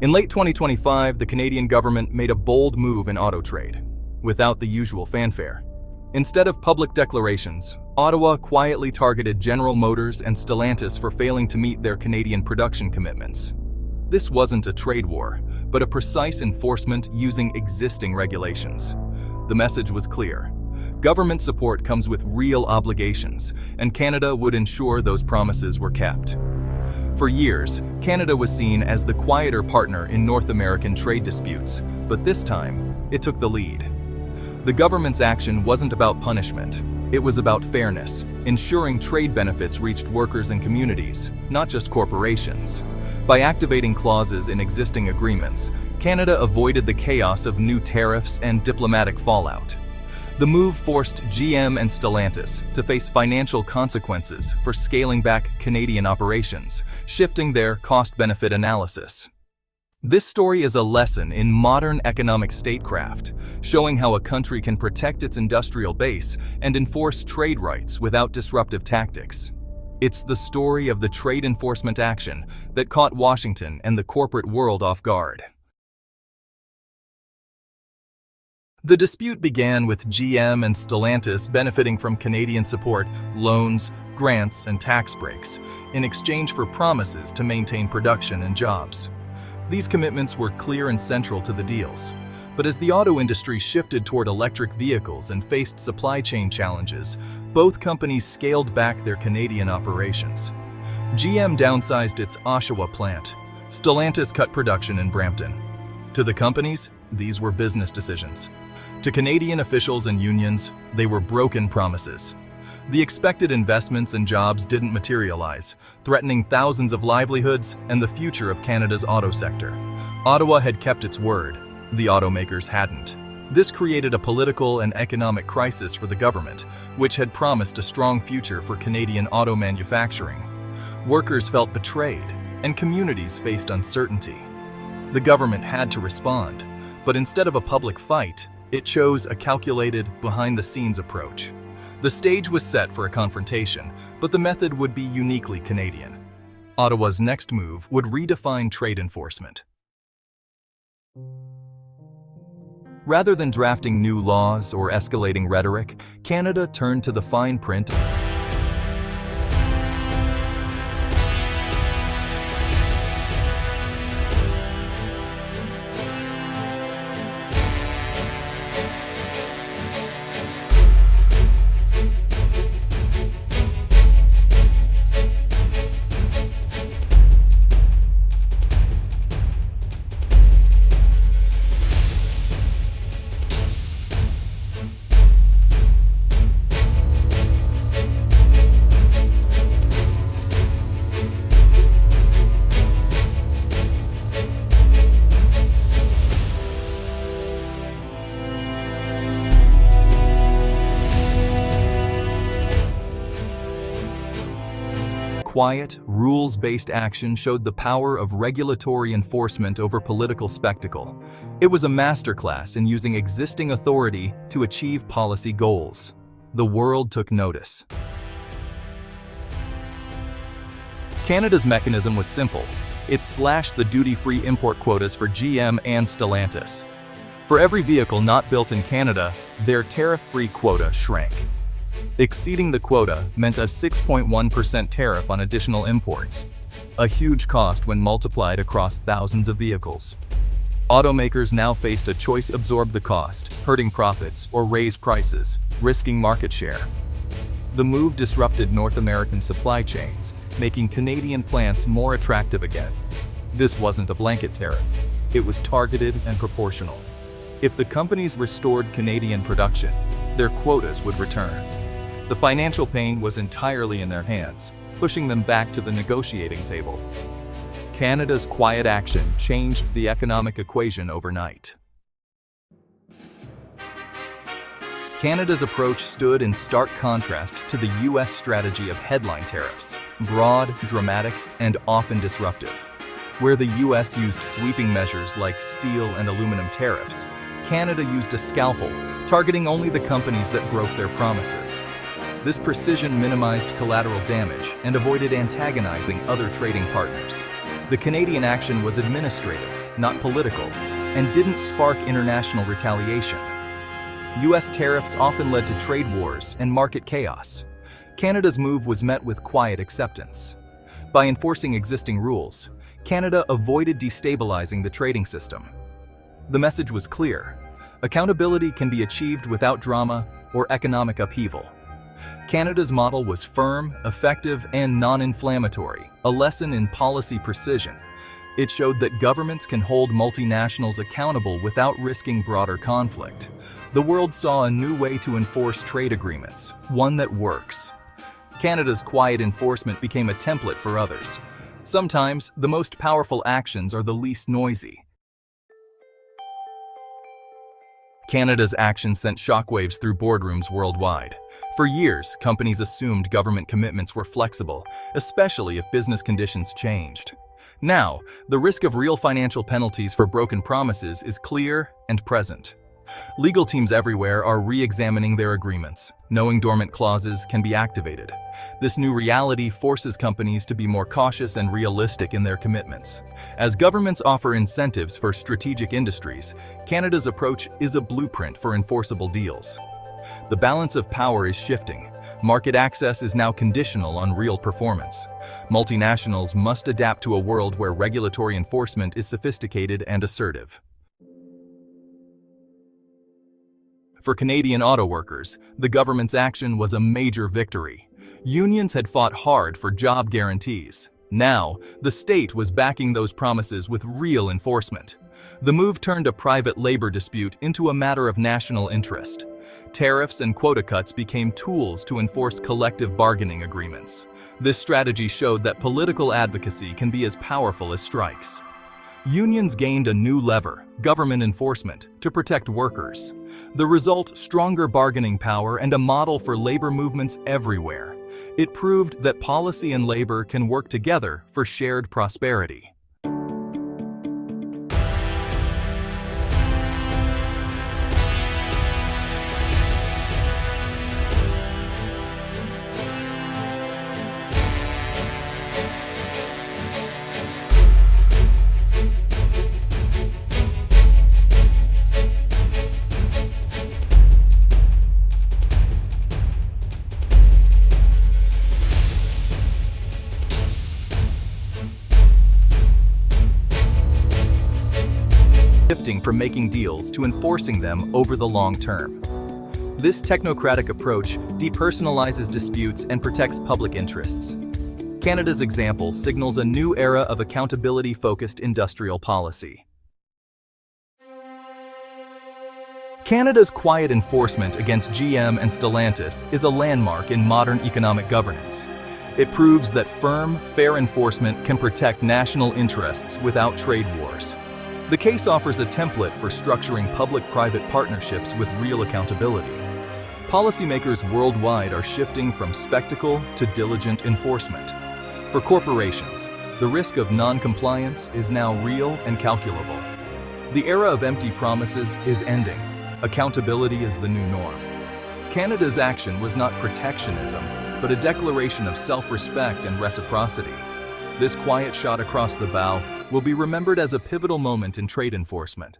In late 2025, the Canadian government made a bold move in auto trade, without the usual fanfare. Instead of public declarations, Ottawa quietly targeted General Motors and Stellantis for failing to meet their Canadian production commitments. This wasn't a trade war, but a precise enforcement using existing regulations. The message was clear. Government support comes with real obligations, and Canada would ensure those promises were kept. For years, Canada was seen as the quieter partner in North American trade disputes, but this time, it took the lead. The government's action wasn't about punishment. It was about fairness, ensuring trade benefits reached workers and communities, not just corporations. By activating clauses in existing agreements, Canada avoided the chaos of new tariffs and diplomatic fallout. The move forced GM and Stellantis to face financial consequences for scaling back Canadian operations, shifting their cost-benefit analysis. This story is a lesson in modern economic statecraft, showing how a country can protect its industrial base and enforce trade rights without disruptive tactics. It's the story of the trade enforcement action that caught Washington and the corporate world off guard. The dispute began with GM and Stellantis benefiting from Canadian support, loans, grants, and tax breaks, in exchange for promises to maintain production and jobs. These commitments were clear and central to the deals. But as the auto industry shifted toward electric vehicles and faced supply chain challenges, both companies scaled back their Canadian operations. GM downsized its Oshawa plant. Stellantis cut production in Brampton. To the companies, these were business decisions. To Canadian officials and unions, they were broken promises. The expected investments and jobs didn't materialize, threatening thousands of livelihoods and the future of Canada's auto sector. Ottawa had kept its word. The automakers hadn't. This created a political and economic crisis for the government, which had promised a strong future for Canadian auto manufacturing. Workers felt betrayed, and communities faced uncertainty. The government had to respond, but instead of a public fight, it chose a calculated, behind-the-scenes approach. The stage was set for a confrontation, but the method would be uniquely Canadian. Ottawa's next move would redefine trade enforcement. Rather than drafting new laws or escalating rhetoric, Canada turned to the fine print. Quiet, rules-based action showed the power of regulatory enforcement over political spectacle. It was a masterclass in using existing authority to achieve policy goals. The world took notice. Canada's mechanism was simple. It slashed the duty-free import quotas for GM and Stellantis. For every vehicle not built in Canada, their tariff-free quota shrank. Exceeding the quota meant a 6.1% tariff on additional imports, a huge cost when multiplied across thousands of vehicles. Automakers now faced a choice: absorb the cost, hurting profits, or raise prices, risking market share. The move disrupted North American supply chains, making Canadian plants more attractive again. This wasn't a blanket tariff. It was targeted and proportional. If the companies restored Canadian production, their quotas would return. The financial pain was entirely in their hands, pushing them back to the negotiating table. Canada's quiet action changed the economic equation overnight. Canada's approach stood in stark contrast to the US strategy of headline tariffs, broad, dramatic, and often disruptive. Where the US used sweeping measures like steel and aluminum tariffs, Canada used a scalpel, targeting only the companies that broke their promises. This precision minimized collateral damage and avoided antagonizing other trading partners. The Canadian action was administrative, not political, and didn't spark international retaliation. US tariffs often led to trade wars and market chaos. Canada's move was met with quiet acceptance. By enforcing existing rules, Canada avoided destabilizing the trading system. The message was clear: accountability can be achieved without drama or economic upheaval. Canada's model was firm, effective, and non-inflammatory, a lesson in policy precision. It showed that governments can hold multinationals accountable without risking broader conflict. The world saw a new way to enforce trade agreements, one that works. Canada's quiet enforcement became a template for others. Sometimes, the most powerful actions are the least noisy. Canada's action sent shockwaves through boardrooms worldwide. For years, companies assumed government commitments were flexible, especially if business conditions changed. Now, the risk of real financial penalties for broken promises is clear and present. Legal teams everywhere are re-examining their agreements, knowing dormant clauses can be activated. This new reality forces companies to be more cautious and realistic in their commitments. As governments offer incentives for strategic industries, Canada's approach is a blueprint for enforceable deals. The balance of power is shifting. Market access is now conditional on real performance. Multinationals must adapt to a world where regulatory enforcement is sophisticated and assertive. For Canadian auto workers, the government's action was a major victory. Unions had fought hard for job guarantees. Now, the state was backing those promises with real enforcement. The move turned a private labor dispute into a matter of national interest. Tariffs and quota cuts became tools to enforce collective bargaining agreements. This strategy showed that political advocacy can be as powerful as strikes. Unions gained a new lever, government enforcement, to protect workers. The result, stronger bargaining power and a model for labor movements everywhere. It proved that policy and labor can work together for shared prosperity. Shifting from making deals to enforcing them over the long term. This technocratic approach depersonalizes disputes and protects public interests. Canada's example signals a new era of accountability-focused industrial policy. Canada's quiet enforcement against GM and Stellantis is a landmark in modern economic governance. It proves that firm, fair enforcement can protect national interests without trade wars. The case offers a template for structuring public-private partnerships with real accountability. Policymakers worldwide are shifting from spectacle to diligent enforcement. For corporations, the risk of non-compliance is now real and calculable. The era of empty promises is ending. Accountability is the new norm. Canada's action was not protectionism, but a declaration of self-respect and reciprocity. This quiet shot across the bow will be remembered as a pivotal moment in trade enforcement.